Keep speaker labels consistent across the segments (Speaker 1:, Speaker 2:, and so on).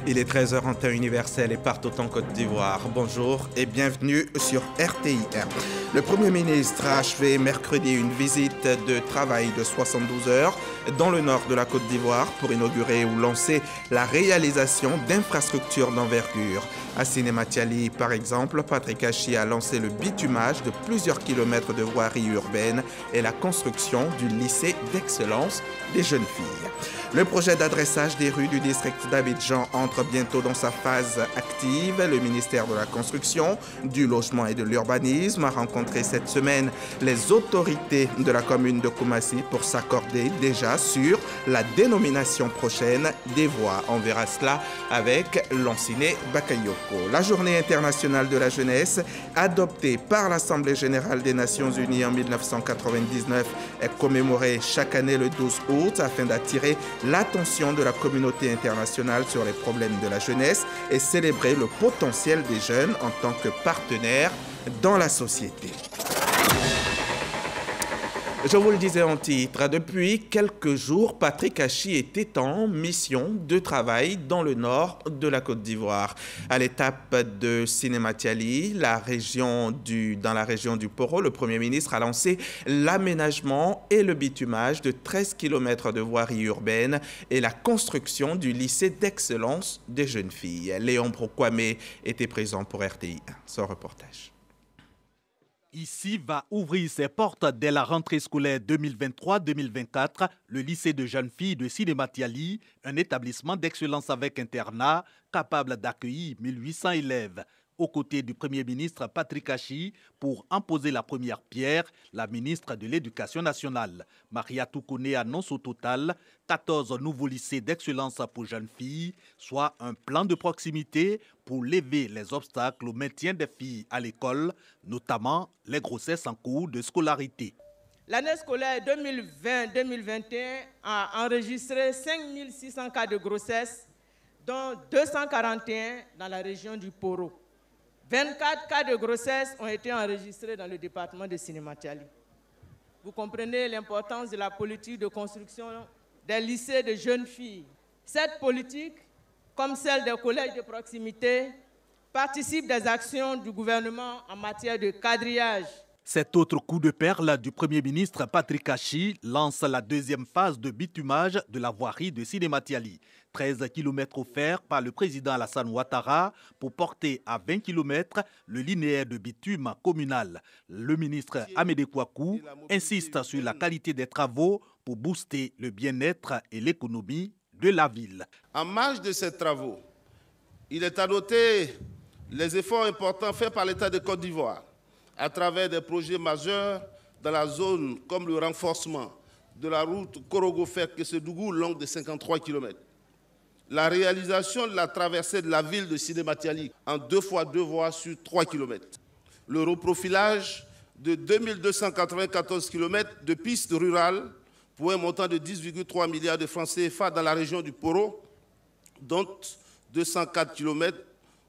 Speaker 1: Il est 13h en temps universel et partout en Côte d'Ivoire. Bonjour et bienvenue sur RTI. Le Premier ministre a achevé mercredi une visite de travail de 72 heures dans le nord de la Côte d'Ivoire pour inaugurer ou lancer la réalisation d'infrastructures d'envergure. À Sinématiali, par exemple, Patrick Hachi a lancé le bitumage de plusieurs kilomètres de voirie urbaine et la construction du lycée d'excellence des jeunes filles. Le projet d'adressage des rues du district d'Abidjan entre bientôt dans sa phase active. Le ministère de la Construction, du Logement et de l'Urbanisme a rencontré cette semaine les autorités de la commune de Koumassi pour s'accorder déjà sur la dénomination prochaine des voies. On verra cela avec Lanciné Bakayoko. La Journée internationale de la jeunesse, adoptée par l'Assemblée générale des Nations unies en 1999, est commémorée chaque année le 12 août afin d'attirer l'attention de la communauté internationale sur les problèmes de la jeunesse et célébrer le potentiel des jeunes en tant que partenaires dans la société. Je vous le disais en titre, depuis quelques jours, Patrick Hachi était en mission de travail dans le nord de la Côte d'Ivoire. À l'étape de Sinématiali, dans la région du Poro, le Premier ministre a lancé l'aménagement et le bitumage de 13 km de voirie urbaine et la construction du lycée d'excellence des jeunes filles. Léon Brokwame était présent pour RTI. Son reportage.
Speaker 2: Ici va ouvrir ses portes dès la rentrée scolaire 2023-2024, le lycée de jeunes filles de Sinématiali, un établissement d'excellence avec internat capable d'accueillir 1800 élèves. Aux côtés du Premier ministre Patrick Hachi, pour en poser la première pierre, la ministre de l'Éducation nationale. Maria Toukouné annonce au total 14 nouveaux lycées d'excellence pour jeunes filles, soit un plan de proximité pour lever les obstacles au maintien des filles à l'école, notamment les grossesses en cours de scolarité.
Speaker 3: L'année scolaire 2020-2021 a enregistré 5600 cas de grossesse, dont 241 dans la région du Poro. 24 cas de grossesse ont été enregistrés dans le département de Sinématiali. Vous comprenez l'importance de la politique de construction des lycées de jeunes filles. Cette politique, comme celle des collèges de proximité, participe des actions du gouvernement en matière de quadrillage.
Speaker 2: Cet autre coup de perle du Premier ministre Patrick Hachi lance la deuxième phase de bitumage de la voirie de Sinématiali. 13 km offerts par le président Alassane Ouattara pour porter à 20 km le linéaire de bitume communal. Le ministre Amédée Kouakou insiste sur la qualité des travaux pour booster le bien-être et l'économie de la ville.
Speaker 4: En marge de ces travaux, il est à noter les efforts importants faits par l'État de Côte d'Ivoire à travers des projets majeurs dans la zone comme le renforcement de la route Korogo-Fer-Kessedougou longue de 53 km. La réalisation de la traversée de la ville de Sinématiali en 2x2 voies sur 3 km. Le reprofilage de 2294 km de pistes rurales pour un montant de 10,3 milliards de francs CFA dans la région du Poro, dont 204 km,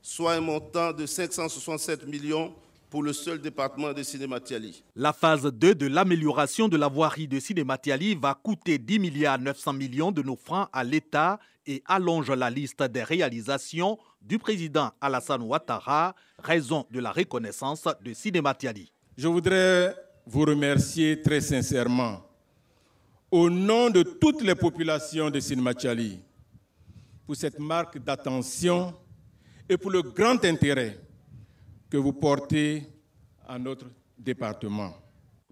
Speaker 4: soit un montant de 567 millions pour le seul département de Sinématiali.
Speaker 2: La phase 2 de l'amélioration de la voirie de Sinématiali va coûter 10 milliards 900 millions de nos francs à l'État et allonge la liste des réalisations du président Alassane Ouattara, raison de la reconnaissance de Sinématiali.
Speaker 5: Je voudrais vous remercier très sincèrement, au nom de toutes les populations de Sinématiali, pour cette marque d'attention et pour le grand intérêt que vous portez à notre département.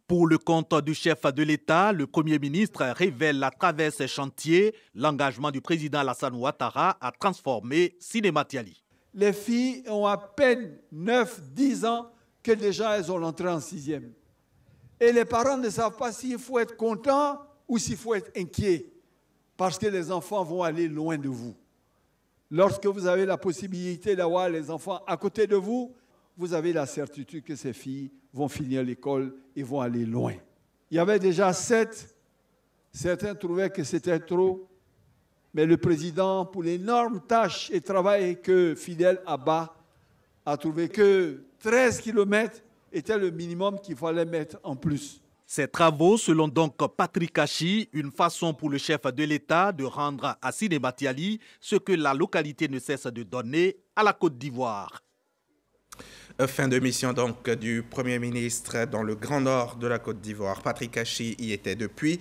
Speaker 2: Pour le compte du chef de l'État, le Premier ministre révèle à travers ses chantiers l'engagement du président Alassane Ouattara à transformer Sinématiali.
Speaker 6: Les filles ont à peine 9-10 ans que déjà elles ont l'entrée en 6e. Et les parents ne savent pas s'il faut être content ou s'il faut être inquiet, parce que les enfants vont aller loin de vous. Lorsque vous avez la possibilité d'avoir les enfants à côté de vous, vous avez la certitude que ces filles vont finir l'école et vont aller loin. Il y avait déjà 7, certains trouvaient que c'était trop, mais le président, pour l'énorme tâche et travail que Fidel Abba a trouvé que 13 km était le minimum qu'il fallait mettre en plus.
Speaker 2: Ces travaux, selon donc Patrick Achi, une façon pour le chef de l'État de rendre à Sidé Matiali ce que la localité ne cesse de donner à la Côte d'Ivoire.
Speaker 1: Fin de mission donc du Premier ministre dans le Grand Nord de la Côte d'Ivoire. Patrick Achi y était depuis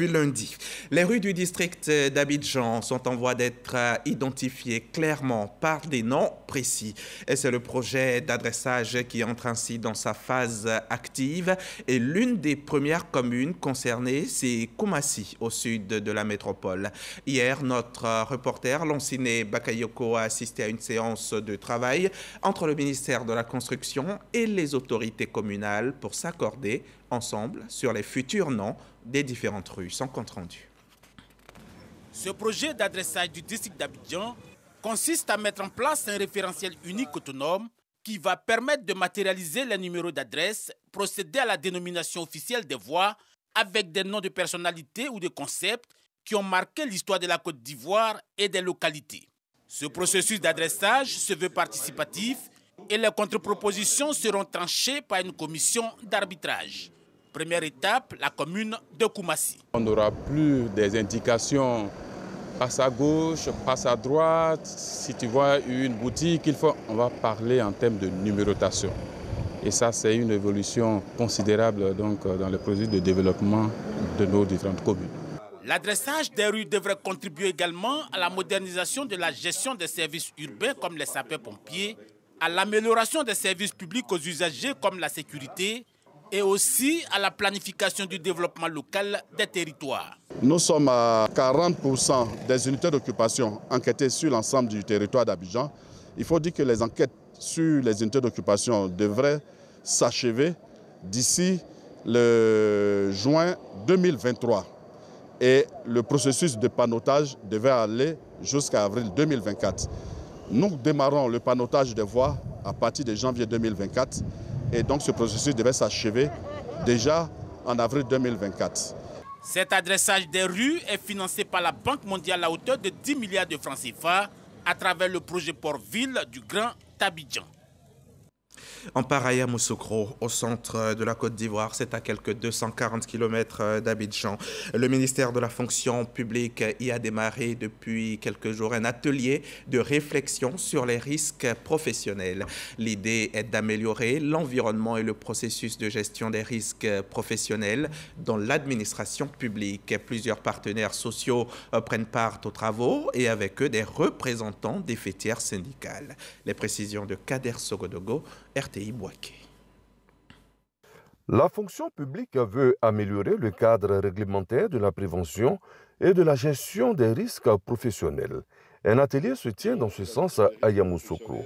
Speaker 1: lundi. Les rues du district d'Abidjan sont en voie d'être identifiées clairement par des noms précis. Et c'est le projet d'adressage qui entre ainsi dans sa phase active. Et l'une des premières communes concernées, c'est Koumassi, au sud de la métropole. Hier, notre reporter Lanciné Bakayoko a assisté à une séance de travail entre le ministère de la Construction et les autorités communales pour s'accorder ensemble sur les futurs noms des différentes rues. Sans compte rendu.
Speaker 7: Ce projet d'adressage du district d'Abidjan consiste à mettre en place un référentiel unique autonome qui va permettre de matérialiser les numéros d'adresse, procéder à la dénomination officielle des voies avec des noms de personnalités ou de concepts qui ont marqué l'histoire de la Côte d'Ivoire et des localités. Ce processus d'adressage se veut participatif et les contre-propositions seront tranchées par une commission d'arbitrage. Première étape, la commune de Koumassi.
Speaker 8: On n'aura plus des indications passe à gauche, passe à droite. Si tu vois une boutique, on va parler en termes de numérotation. Et ça, c'est une évolution considérable donc, dans le processus de développement de nos différentes communes.
Speaker 7: L'adressage des rues devrait contribuer également à la modernisation de la gestion des services urbains comme les sapeurs-pompiers, à l'amélioration des services publics aux usagers comme la sécurité et aussi à la planification du développement local des territoires.
Speaker 4: Nous sommes à 40% des unités d'occupation enquêtées sur l'ensemble du territoire d'Abidjan. Il faut dire que les enquêtes sur les unités d'occupation devraient s'achever d'ici le juin 2023. Et le processus de panneautage devait aller jusqu'à avril 2024. Nous démarrons le panneautage des voies à partir de janvier 2024 et donc ce processus devait s'achever déjà en avril 2024.
Speaker 7: Cet adressage des rues est financé par la Banque mondiale à hauteur de 10 milliards de francs CFA à travers le projet Port-Ville du Grand Abidjan.
Speaker 1: On part à Yamoussoukro, au centre de la Côte d'Ivoire. C'est à quelques 240 km d'Abidjan. Le ministère de la fonction publique y a démarré depuis quelques jours un atelier de réflexion sur les risques professionnels. L'idée est d'améliorer l'environnement et le processus de gestion des risques professionnels dans l'administration publique. Plusieurs partenaires sociaux prennent part aux travaux et avec eux des représentants des fêtières syndicales. Les précisions de Kader Sogodogo, RTI Boaké.
Speaker 9: La fonction publique veut améliorer le cadre réglementaire de la prévention et de la gestion des risques professionnels. Un atelier se tient dans ce sens à Yamoussoukro.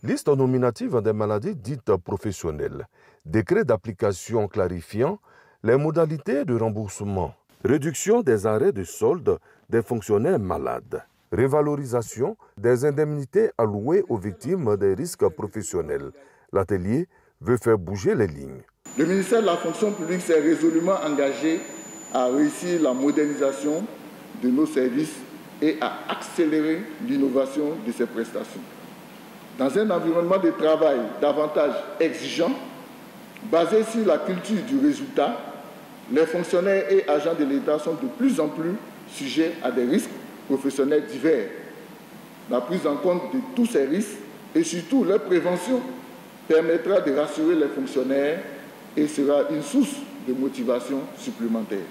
Speaker 9: Liste nominative des maladies dites professionnelles, décret d'application clarifiant les modalités de remboursement, réduction des arrêts de solde des fonctionnaires malades, révalorisation des indemnités allouées aux victimes des risques professionnels. L'atelier veut faire bouger les lignes.
Speaker 10: Le ministère de la fonction publique s'est résolument engagé à réussir la modernisation de nos services et à accélérer l'innovation de ces prestations. Dans un environnement de travail davantage exigeant, basé sur la culture du résultat, les fonctionnaires et agents de l'État sont de plus en plus sujets à des risques professionnels divers. La prise en compte de tous ces risques et surtout leur prévention permettra de rassurer les fonctionnaires et sera une source de motivation supplémentaire.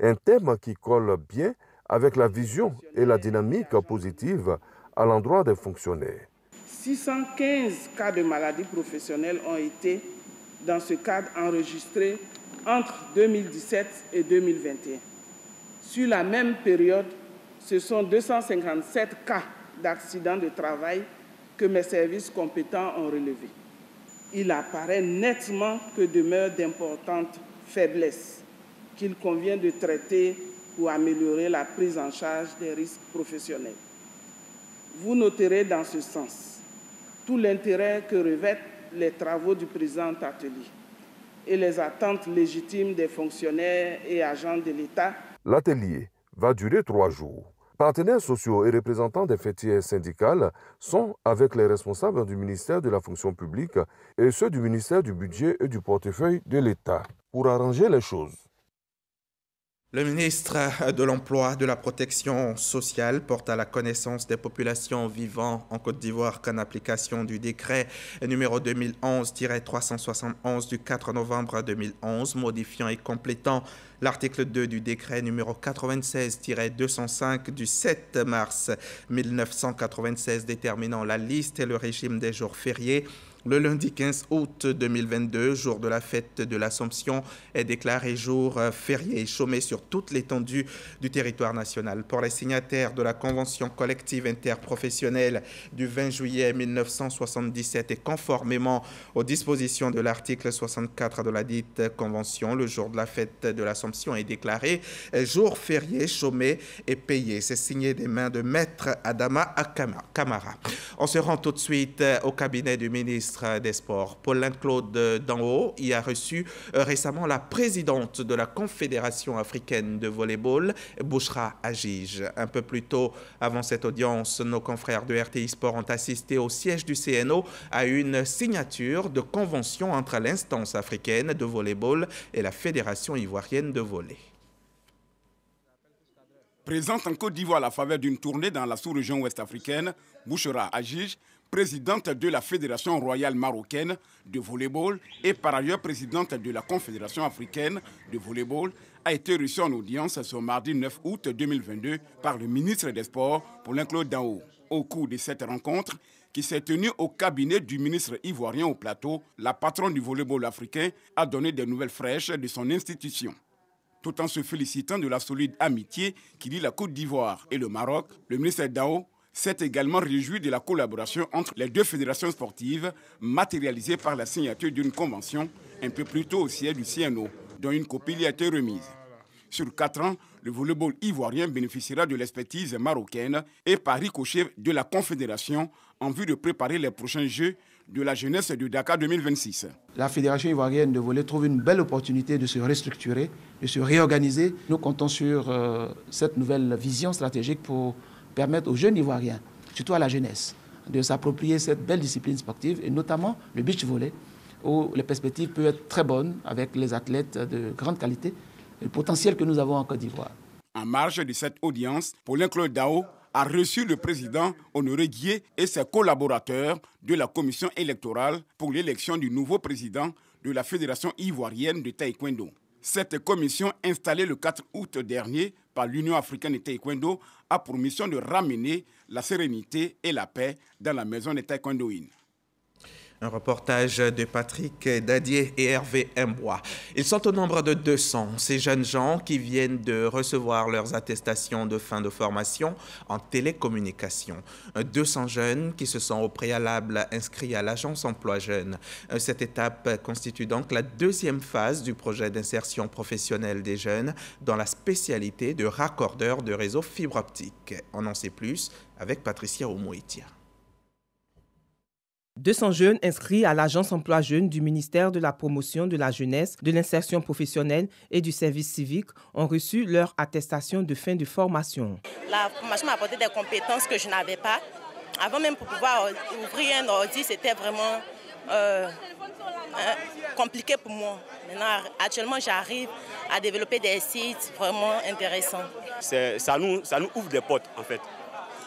Speaker 9: Un thème qui colle bien avec la vision et la dynamique positive à l'endroit des fonctionnaires.
Speaker 11: 615 cas de maladies professionnelles ont été, dans ce cadre, enregistrés entre 2017 et 2021. Sur la même période, ce sont 257 cas d'accidents de travail que mes services compétents ont relevés. Il apparaît nettement que demeurent d'importantes faiblesses qu'il convient de traiter pour améliorer la prise en charge des risques professionnels. Vous noterez dans ce sens tout l'intérêt que revêtent les travaux du présent atelier et les attentes légitimes des fonctionnaires et agents de l'État.
Speaker 9: L'atelier va durer 3 jours. Partenaires sociaux et représentants des fêtières syndicales sont avec les responsables du ministère de la fonction publique et ceux du ministère du budget et du portefeuille de l'État pour arranger les choses.
Speaker 1: Le ministre de l'Emploi, de la Protection sociale porte à la connaissance des populations vivant en Côte d'Ivoire qu'en application du décret numéro 2011-371 du 4 novembre 2011, modifiant et complétant l'article 2 du décret numéro 96-205 du 7 mars 1996 déterminant la liste et le régime des jours fériés. Le lundi 15 août 2022, jour de la fête de l'Assomption, est déclaré jour férié et chômé sur toute l'étendue du territoire national. Pour les signataires de la Convention collective interprofessionnelle du 20 juillet 1977 et conformément aux dispositions de l'article 64 de la dite Convention, le jour de la fête de l'Assomption est déclaré jour férié, chômé et payé. C'est signé des mains de Maître Adama Camara. On se rend tout de suite au cabinet du ministre des Sports. Paulin-Claude Danho y a reçu récemment la présidente de la Confédération africaine de volleyball, Bouchra Agige. Un peu plus tôt, avant cette audience, nos confrères de RTI Sport ont assisté au siège du CNO à une signature de convention entre l'instance africaine de volleyball et la Fédération ivoirienne de volley.
Speaker 12: Présente en Côte d'Ivoire à la faveur d'une tournée dans la sous-région ouest-africaine, Bouchra Agige, présidente de la Fédération royale marocaine de volleyball et par ailleurs présidente de la Confédération africaine de volleyball, a été reçue en audience ce mardi 9 août 2022 par le ministre des Sports, Paulin-Claude Danho. Au cours de cette rencontre, qui s'est tenue au cabinet du ministre ivoirien au plateau, la patronne du volleyball africain a donné des nouvelles fraîches de son institution. Tout en se félicitant de la solide amitié qui lie la Côte d'Ivoire et le Maroc, le ministre Danho s'est également réjoui de la collaboration entre les deux fédérations sportives, matérialisée par la signature d'une convention un peu plus tôt au siège du CNO, dont une copie lui a été remise. Sur 4 ans, le volleyball ivoirien bénéficiera de l'expertise marocaine et par ricochet de la Confédération en vue de préparer les prochains Jeux de la jeunesse de Dakar 2026.
Speaker 13: La Fédération ivoirienne de volley trouve une belle opportunité de se restructurer, de se réorganiser. Nous comptons sur cette nouvelle vision stratégique pour permettre aux jeunes Ivoiriens, surtout à la jeunesse, de s'approprier cette belle discipline sportive, et notamment le beach volley, où les perspectives peuvent être très bonnes avec les athlètes de grande qualité et le potentiel que nous avons en Côte d'Ivoire.
Speaker 12: En marge de cette audience, Paulin-Claude Danho a reçu le président Honoré Guié et ses collaborateurs de la commission électorale pour l'élection du nouveau président de la Fédération ivoirienne de taekwondo. Cette commission, installée le 4 août dernier par l'Union africaine de taekwondo, a pour mission de ramener la sérénité et la paix dans la maison des taekwondoïnes.
Speaker 1: Un reportage de Patrick Dadier et Hervé Mbois. Ils sont au nombre de 200, ces jeunes gens qui viennent de recevoir leurs attestations de fin de formation en télécommunication. 200 jeunes qui se sont au préalable inscrits à l'agence Emploi Jeunes. Cette étape constitue donc la deuxième phase du projet d'insertion professionnelle des jeunes dans la spécialité de raccordeur de réseau fibre optique. On en sait plus avec Patricia Oumouitia.
Speaker 14: 200 jeunes inscrits à l'agence Emploi Jeunes du ministère de la Promotion de la Jeunesse, de l'Insertion professionnelle et du Service civique ont reçu leur attestation de fin de formation.
Speaker 15: La formation m'a apporté des compétences que je n'avais pas. Avant même pour pouvoir ouvrir un ordi, c'était vraiment compliqué pour moi. Maintenant, actuellement, j'arrive à développer des sites vraiment intéressants.
Speaker 16: Ça nous ouvre des portes en fait.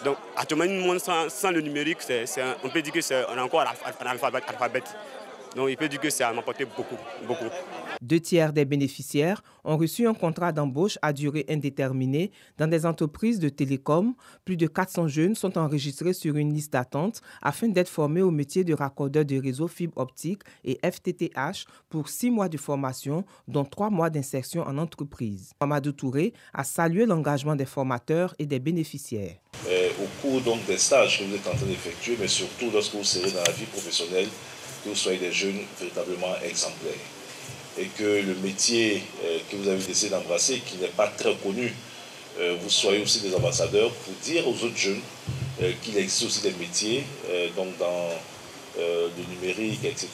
Speaker 16: Donc, actuellement, nous, sans le numérique, on peut dire qu'on est encore analphabète. Donc, il peut dire que ça m'a apporté beaucoup.
Speaker 14: 2 tiers des bénéficiaires ont reçu un contrat d'embauche à durée indéterminée dans des entreprises de télécom. Plus de 400 jeunes sont enregistrés sur une liste d'attente afin d'être formés au métier de raccordeur de réseau fibre optique et FTTH pour 6 mois de formation, dont 3 mois d'insertion en entreprise. Mamadou Touré a salué l'engagement des formateurs et des bénéficiaires.
Speaker 17: Au cours donc des stages que vous êtes en train d'effectuer, mais surtout lorsque vous serez dans la vie professionnelle, que vous soyez des jeunes véritablement exemplaires. Et que le métier que vous avez décidé d'embrasser, qui n'est pas très connu, vous soyez aussi des ambassadeurs pour dire aux autres jeunes qu'il existe aussi des métiers donc dans le numérique, etc.,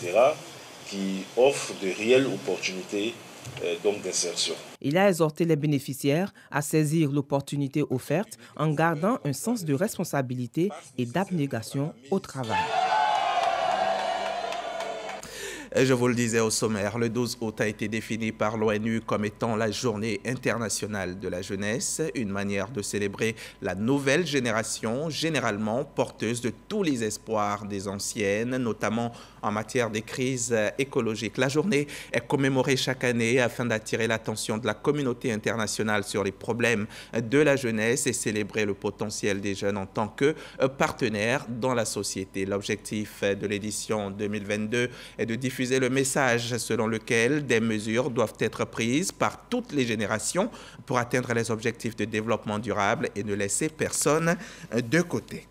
Speaker 17: qui offrent de réelles opportunités donc d'insertion.
Speaker 14: Il a exhorté les bénéficiaires à saisir l'opportunité offerte en gardant un sens de responsabilité et d'abnégation au travail.
Speaker 1: Je vous le disais au sommaire, le 12 août a été défini par l'ONU comme étant la journée internationale de la jeunesse, une manière de célébrer la nouvelle génération, généralement porteuse de tous les espoirs des anciennes, notamment en matière des crises écologiques. La journée est commémorée chaque année afin d'attirer l'attention de la communauté internationale sur les problèmes de la jeunesse et célébrer le potentiel des jeunes en tant que partenaires dans la société. L'objectif de l'édition 2022 est de diffuser le message selon lequel des mesures doivent être prises par toutes les générations pour atteindre les objectifs de développement durable et ne laisser personne de côté.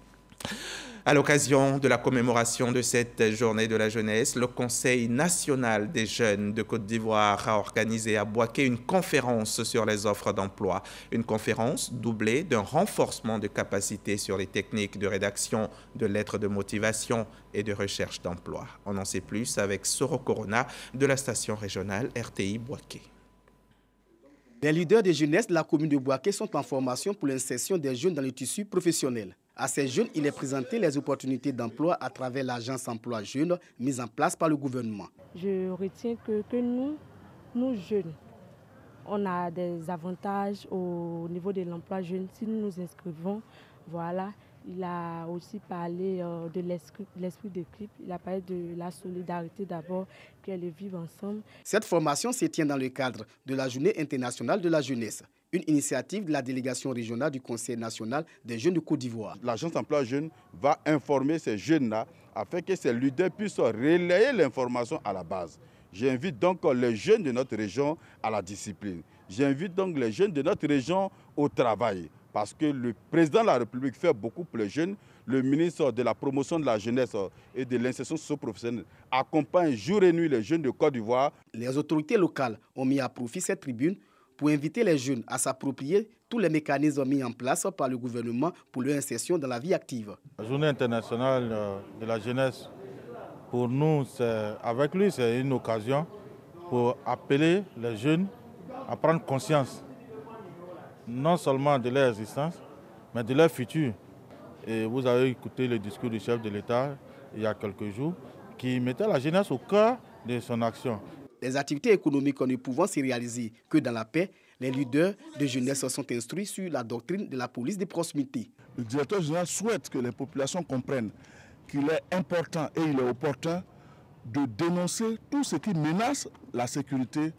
Speaker 1: À l'occasion de la commémoration de cette journée de la jeunesse, le Conseil national des jeunes de Côte d'Ivoire a organisé à Bouaké une conférence sur les offres d'emploi. Une conférence doublée d'un renforcement de capacités sur les techniques de rédaction de lettres de motivation et de recherche d'emploi. On en sait plus avec Soro Corona de la station régionale RTI Bouaké.
Speaker 18: Les leaders de jeunesse de la commune de Bouaké sont en formation pour l'insertion des jeunes dans le tissu professionnel. À ces jeunes, il est présenté les opportunités d'emploi à travers l'agence emploi jeunes mise en place par le gouvernement.
Speaker 19: Je retiens que nous jeunes, on a des avantages au niveau de l'emploi jeune. Si nous nous inscrivons, voilà. Il a aussi parlé de l'esprit d'équipe, il a parlé de la solidarité d'abord, puis le vivre ensemble.
Speaker 18: Cette formation se tient dans le cadre de la Journée internationale de la jeunesse, une initiative de la délégation régionale du Conseil national des jeunes de Côte d'Ivoire.
Speaker 20: L'agence emploi jeune va informer ces jeunes-là afin que ces leaders puissent relayer l'information à la base. J'invite donc les jeunes de notre région à la discipline. J'invite donc les jeunes de notre région au travail. Parce que le président de la République fait beaucoup pour les jeunes. Le ministre de la promotion de la jeunesse et de l'insertion socio-professionnelle accompagne jour et nuit les jeunes de Côte d'Ivoire.
Speaker 18: Les autorités locales ont mis à profit cette tribune pour inviter les jeunes à s'approprier tous les mécanismes mis en place par le gouvernement pour leur insertion dans la vie active.
Speaker 21: La journée internationale de la jeunesse, pour nous, avec lui, c'est une occasion pour appeler les jeunes à prendre conscience non seulement de leur existence, mais de leur futur. Et vous avez écouté le discours du chef de l'État il y a quelques jours, qui mettait la jeunesse au cœur de son action.
Speaker 18: Les activités économiques ne pouvant se réaliser que dans la paix, les leaders de jeunesse sont instruits sur la doctrine de la police de proximité.
Speaker 22: Le directeur général souhaite que les populations comprennent qu'il est important et il est opportun de dénoncer tout ce qui menace la sécurité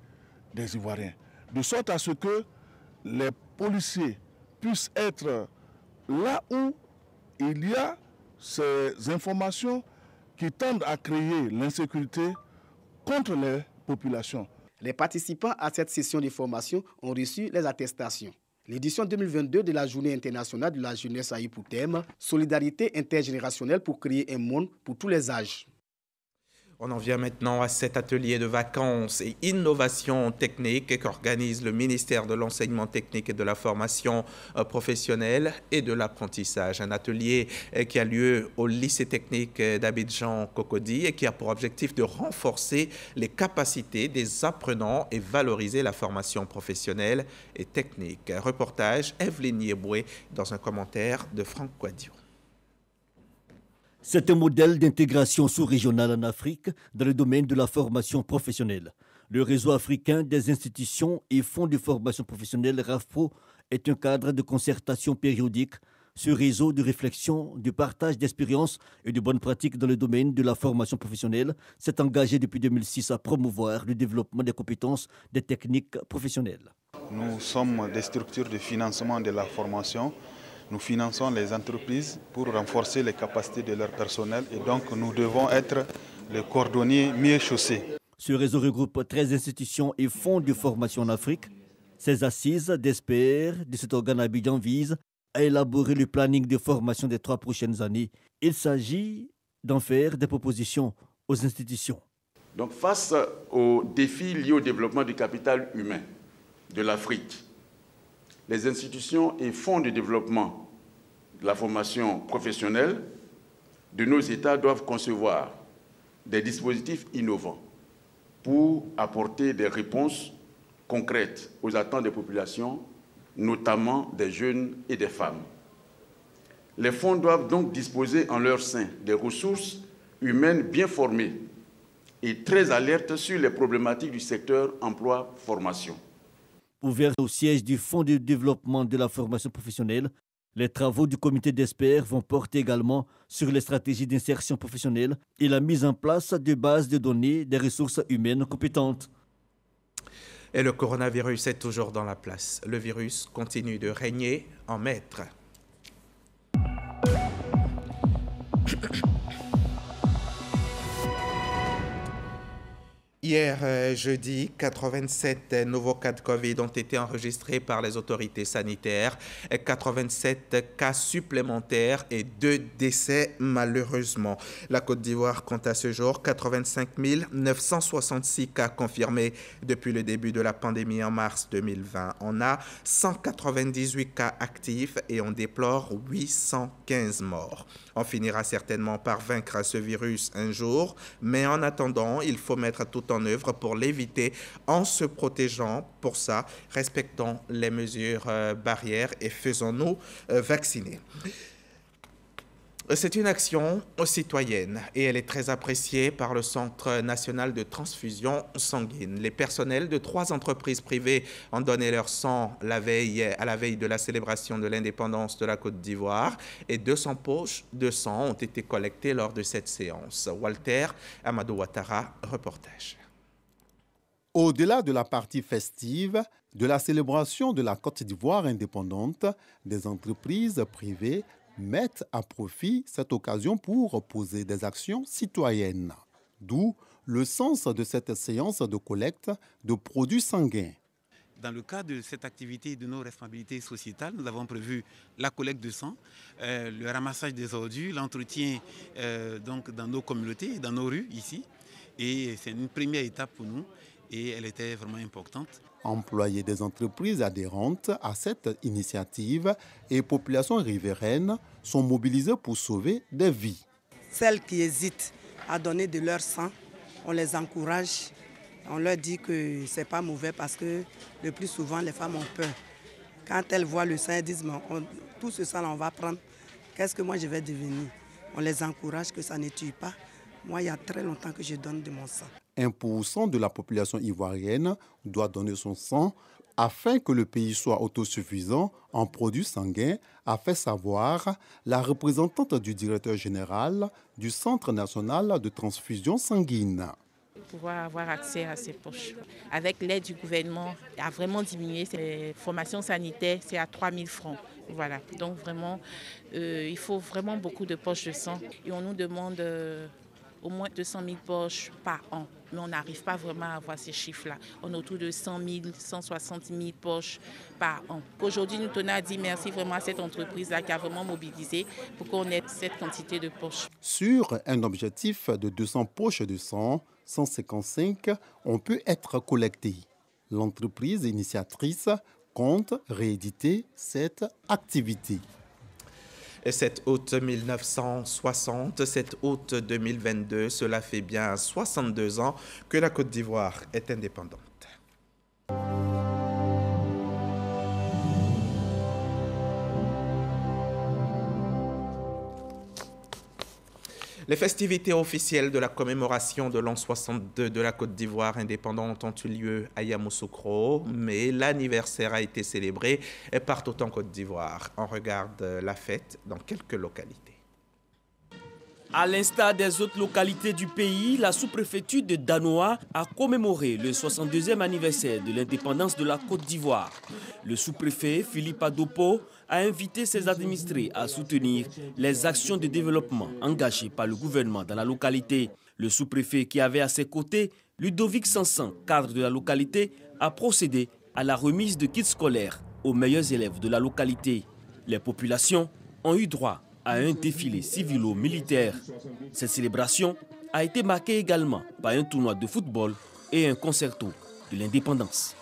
Speaker 22: des Ivoiriens, de sorte à ce que les policiers puissent être là où il y a ces informations qui tendent à créer l'insécurité contre les populations.
Speaker 18: Les participants à cette session de formation ont reçu les attestations. L'édition 2022 de la Journée internationale de la jeunesse a eu pour thème « Solidarité intergénérationnelle pour créer un monde pour tous les âges ».
Speaker 1: On en vient maintenant à cet atelier de vacances et innovation technique qu'organise le ministère de l'Enseignement technique et de la formation professionnelle et de l'apprentissage. Un atelier qui a lieu au lycée technique d'Abidjan-Cocody et qui a pour objectif de renforcer les capacités des apprenants et valoriser la formation professionnelle et technique. Un reportage, Evelyne Yeboué, dans un commentaire de Franck Quadio.
Speaker 23: C'est un modèle d'intégration sous-régionale en Afrique dans le domaine de la formation professionnelle. Le réseau africain des institutions et fonds de formation professionnelle RAFPRO est un cadre de concertation périodique. Ce réseau de réflexion, de partage d'expériences et de bonnes pratiques dans le domaine de la formation professionnelle s'est engagé depuis 2006 à promouvoir le développement des compétences des techniques professionnelles.
Speaker 24: Nous sommes des structures de financement de la formation. Nous finançons les entreprises pour renforcer les capacités de leur personnel et donc nous devons être les cordonniers mieux chaussés.
Speaker 23: Ce réseau regroupe 13 institutions et fonds de formation en Afrique. Ces assises d'experts de cet organe Abidjan visent à élaborer le planning de formation des 3 prochaines années. Il s'agit d'en faire des propositions aux institutions.
Speaker 25: Donc face aux défis liés au développement du capital humain de l'Afrique, les institutions et fonds de développement de la formation professionnelle de nos États doivent concevoir des dispositifs innovants pour apporter des réponses concrètes aux attentes des populations, notamment des jeunes et des femmes. Les fonds doivent donc disposer en leur sein des ressources humaines bien formées et très alertes sur les problématiques du secteur emploi-formation.
Speaker 23: Ouvert au siège du Fonds de développement de la formation professionnelle, les travaux du comité d'experts vont porter également sur les stratégies d'insertion professionnelle et la mise en place de bases de données des ressources humaines compétentes.
Speaker 1: Et le coronavirus est toujours dans la place. Le virus continue de régner en maître. Hier, jeudi, 87 nouveaux cas de Covid ont été enregistrés par les autorités sanitaires, 87 cas supplémentaires et 2 décès malheureusement. La Côte d'Ivoire compte à ce jour 85 966 cas confirmés depuis le début de la pandémie en mars 2020. On a 198 cas actifs et on déplore 815 morts. On finira certainement par vaincre ce virus un jour, mais en attendant, il faut mettre tout en œuvre pour l'éviter en se protégeant. Pour ça, respectons les mesures barrières et faisons-nous vacciner. C'est une action citoyenne et elle est très appréciée par le Centre national de transfusion sanguine. Les personnels de 3 entreprises privées ont donné leur sang à la veille de la célébration de l'indépendance de la Côte d'Ivoire et 200 poches de sang ont été collectées lors de cette séance. Walter Amadou Ouattara, reportage.
Speaker 2: Au-delà de la partie festive, de la célébration de la Côte d'Ivoire indépendante, des entreprises privées mettent à profit cette occasion pour poser des actions citoyennes. D'où le sens de cette séance de collecte de produits sanguins.
Speaker 3: Dans le cadre de cette activité de nos responsabilités sociétales, nous avons prévu la collecte de sang, le ramassage des ordures, l'entretien donc dans nos communautés, dans nos rues ici. Et c'est une première étape pour nous et elle était vraiment importante.
Speaker 2: Employés des entreprises adhérentes à cette initiative et populations riveraines sont mobilisés pour sauver des vies.
Speaker 5: Celles qui hésitent à donner de leur sang, on les encourage. On leur dit que ce n'est pas mauvais parce que le plus souvent, les femmes ont peur. Quand elles voient le sang, elles disent « tout ce sang, on va prendre. Qu'est-ce que moi je vais devenir ?» On les encourage que ça ne tue pas. Moi, il y a très longtemps que je donne de mon sang.
Speaker 2: 1% de la population ivoirienne doit donner son sang afin que le pays soit autosuffisant en produits sanguins, a fait savoir la représentante du directeur général du Centre national de transfusion sanguine.
Speaker 6: Pouvoir avoir accès à ces poches. Avec l'aide du gouvernement, a vraiment diminué. Les formations sanitaires, c'est à 3 000 francs. Voilà. Donc vraiment, il faut vraiment beaucoup de poches de sang. Et on nous demande au moins 200 000 poches par an. Mais on n'arrive pas vraiment à avoir ces chiffres-là. On est autour de 100 000, 160 000 poches par an. Aujourd'hui, nous tenons à dire merci vraiment à cette entreprise-là qui a vraiment mobilisé pour qu'on ait cette quantité de poches.
Speaker 2: Sur un objectif de 200 poches de sang, 155 ont pu être collectées. L'entreprise initiatrice compte rééditer cette activité.
Speaker 1: Et 7 août 1960, 7 août 2022, cela fait bien 62 ans que la Côte d'Ivoire est indépendante. Les festivités officielles de la commémoration de l'an 62 de la Côte d'Ivoire indépendante ont eu lieu à Yamoussoukro, mais l'anniversaire a été célébré partout en Côte d'Ivoire. On regarde la fête dans quelques localités.
Speaker 8: À l'instar des autres localités du pays, la sous-préfecture de Danoa a commémoré le 62e anniversaire de l'indépendance de la Côte d'Ivoire. Le sous-préfet Philippe Adopo a invité ses administrés à soutenir les actions de développement engagées par le gouvernement dans la localité. Le sous-préfet qui avait à ses côtés Ludovic Sansan, cadre de la localité, a procédé à la remise de kits scolaires aux meilleurs élèves de la localité. Les populations ont eu droit à un défilé civilo-militaire. Cette célébration a été marquée également par un tournoi de football et un concerto de l'indépendance.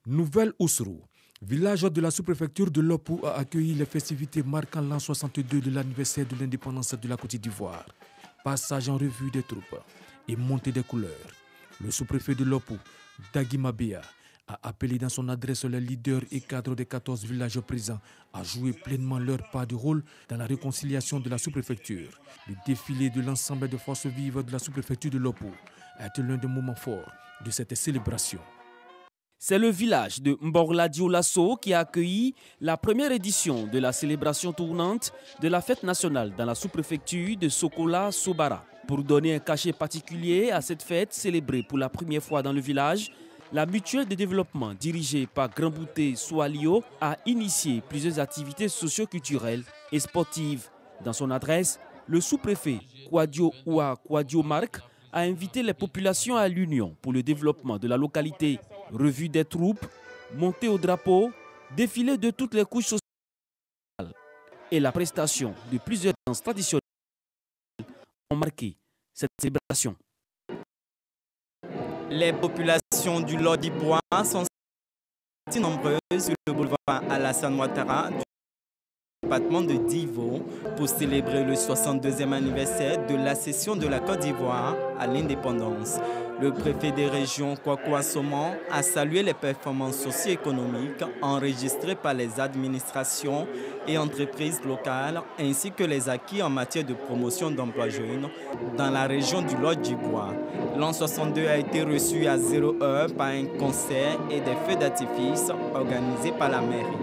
Speaker 26: Nouvelle-Oussrou, village de la sous-préfecture de Lopou, a accueilli les festivités marquant l'an 62 de l'anniversaire de l'indépendance de la Côte d'Ivoire. Passage en revue des troupes et montée des couleurs. Le sous-préfet de Lopou, Dagui Mabéa, a appelé dans son adresse les leaders et cadres des 14 villages présents à jouer pleinement leur part de rôle dans la réconciliation de la sous-préfecture. Le défilé de l'ensemble des forces vives de la sous-préfecture de Lopou a été l'un des moments forts de cette célébration.
Speaker 8: C'est le village de Mborla-Dioulasso qui a accueilli la première édition de la célébration tournante de la fête nationale dans la sous-préfecture de Sokola-Sobara. Pour donner un cachet particulier à cette fête célébrée pour la première fois dans le village, la mutuelle de développement dirigée par Grand Bouté Soualio a initié plusieurs activités socio-culturelles et sportives. Dans son adresse, le sous-préfet Kwadio Oua Kwadio Mark a invité les populations à l'union pour le développement de la localité. Revue des troupes, montée au drapeau, défilé de toutes les couches sociales et la prestation de plusieurs danses traditionnelles ont marqué cette célébration.
Speaker 4: Les populations du Lodibois sont si nombreuses sur le boulevard Alassane Ouattara du département de Divo pour célébrer le 62e anniversaire de l'accession de la Côte d'Ivoire à l'indépendance. Le préfet des régions Kwaku Assoman a salué les performances socio-économiques enregistrées par les administrations et entreprises locales ainsi que les acquis en matière de promotion d'emplois jeunes dans la région du Lodibois. L'an 62 a été reçu à 0 heure par un concert et des feux d'artifice organisés par la mairie.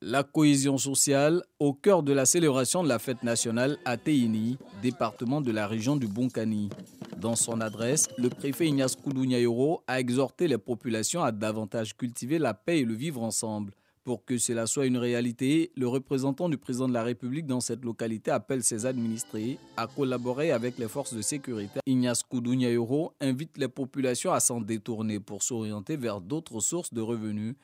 Speaker 7: La cohésion sociale au cœur de la célébration de la fête nationale à Teini, département de la région du Bonkani. Dans son adresse, le préfet Ignace Koudou-Niayoro a exhorté les populations à davantage cultiver la paix et le vivre ensemble. Pour que cela soit une réalité, le représentant du président de la République dans cette localité appelle ses administrés à collaborer avec les forces de sécurité. Ignace Koudou-Niayoro invite les populations à s'en détourner pour s'orienter vers d'autres sources de revenus.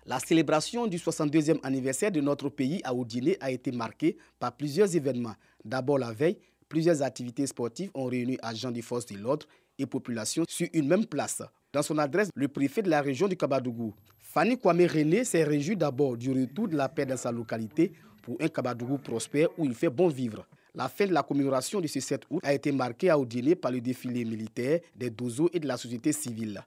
Speaker 18: La célébration du 62e anniversaire de notre pays à Odiné a été marquée par plusieurs événements. D'abord la veille, plusieurs activités sportives ont réuni agents des forces de l'ordre et populations sur une même place. Dans son adresse, le préfet de la région du Kabadougou, Fanny Kwame René, s'est réjoui d'abord du retour de la paix dans sa localité pour un Kabadougou prospère où il fait bon vivre. La fin de la commémoration de ce 7 août a été marquée à Odiné par le défilé militaire des Dozo et de la société civile.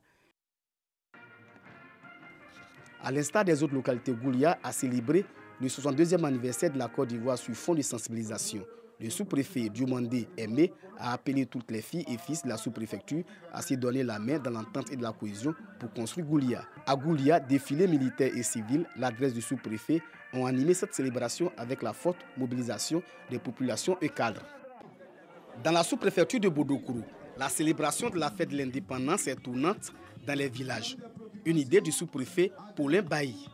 Speaker 18: À l'instar des autres localités, Goulia a célébré le 62e anniversaire de la Côte d'Ivoire sur fond de sensibilisation. Le sous-préfet Diomandé Aimé a appelé toutes les filles et fils de la sous-préfecture à se donner la main dans l'entente et de la cohésion pour construire Goulia. À Goulia, défilés militaires et civils, l'adresse du sous-préfet, ont animé cette célébration avec la forte mobilisation des populations et cadres. Dans la sous-préfecture de Bodokourou, la célébration de la fête de l'indépendance est tournante dans les villages. Une idée du sous-préfet Paulin Bailly.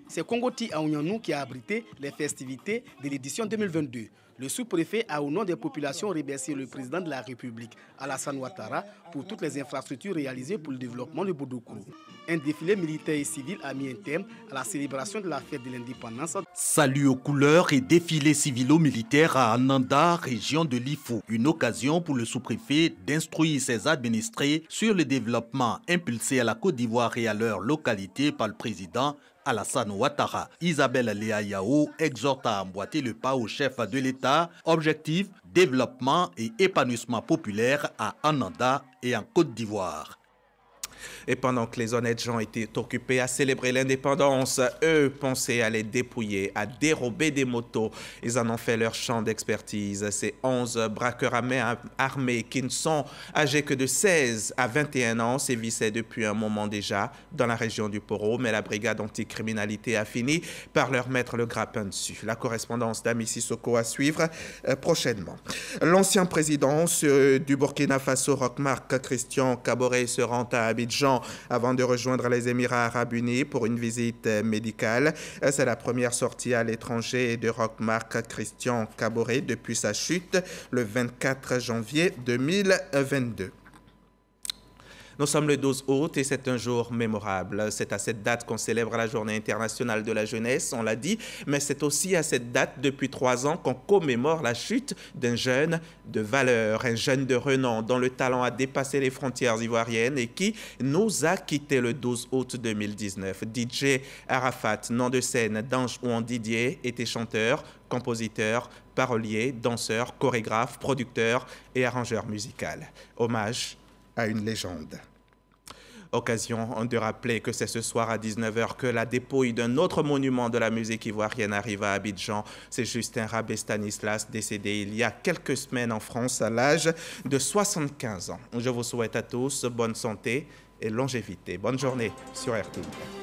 Speaker 18: C'est Kongoti Aounyanou qui a abrité les festivités de l'édition 2022. Le sous-préfet a au nom des populations remercié le président de la République, Alassane Ouattara, pour toutes les infrastructures réalisées pour le développement de Bodokourou. Un défilé militaire et civil a mis un terme à la célébration de la fête de l'indépendance.
Speaker 9: Salut aux couleurs et défilé civilo-militaire à Ananda, région de l'Ifou. Une occasion pour le sous-préfet d'instruire ses administrés sur le développement impulsé à la Côte d'Ivoire et à leur localité par le président Alassane Ouattara. Isabelle Léa Yao exhorte à emboîter le pas au chef de l'État. Objectif, développement et épanouissement populaire à Ananda et en Côte d'Ivoire.
Speaker 1: Et pendant que les honnêtes gens étaient occupés à célébrer l'indépendance, eux pensaient à les dépouiller, à dérober des motos. Ils en ont fait leur champ d'expertise. Ces 11 braqueurs armés qui ne sont âgés que de 16 à 21 ans sévissaient depuis un moment déjà dans la région du Poro, mais la brigade anticriminalité a fini par leur mettre le grappin dessus. La correspondance d'Ami Sissoko à suivre prochainement. L'ancien président du Burkina Faso, Roch-Marc Christian Kaboré, se rend à Abidjan avant de rejoindre les Émirats arabes unis pour une visite médicale. C'est la première sortie à l'étranger de Roch-Marc Christian Kaboré depuis sa chute le 24 janvier 2022. Nous sommes le 12 août et c'est un jour mémorable. C'est à cette date qu'on célèbre la Journée internationale de la jeunesse, on l'a dit, mais c'est aussi à cette date, depuis 3 ans, qu'on commémore la chute d'un jeune de valeur, un jeune de renom dont le talent a dépassé les frontières ivoiriennes et qui nous a quittés le 12 août 2019. DJ Arafat, nom de scène d'Ange Ouan Didier, était chanteur, compositeur, parolier, danseur, chorégraphe, producteur et arrangeur musical. Hommage à une légende. Occasion de rappeler que c'est ce soir à 19h que la dépouille d'un autre monument de la musique ivoirienne arrive à Abidjan. C'est Justin Rabé Stanislas, décédé il y a quelques semaines en France à l'âge de 75 ans. Je vous souhaite à tous bonne santé et longévité. Bonne journée sur RTI.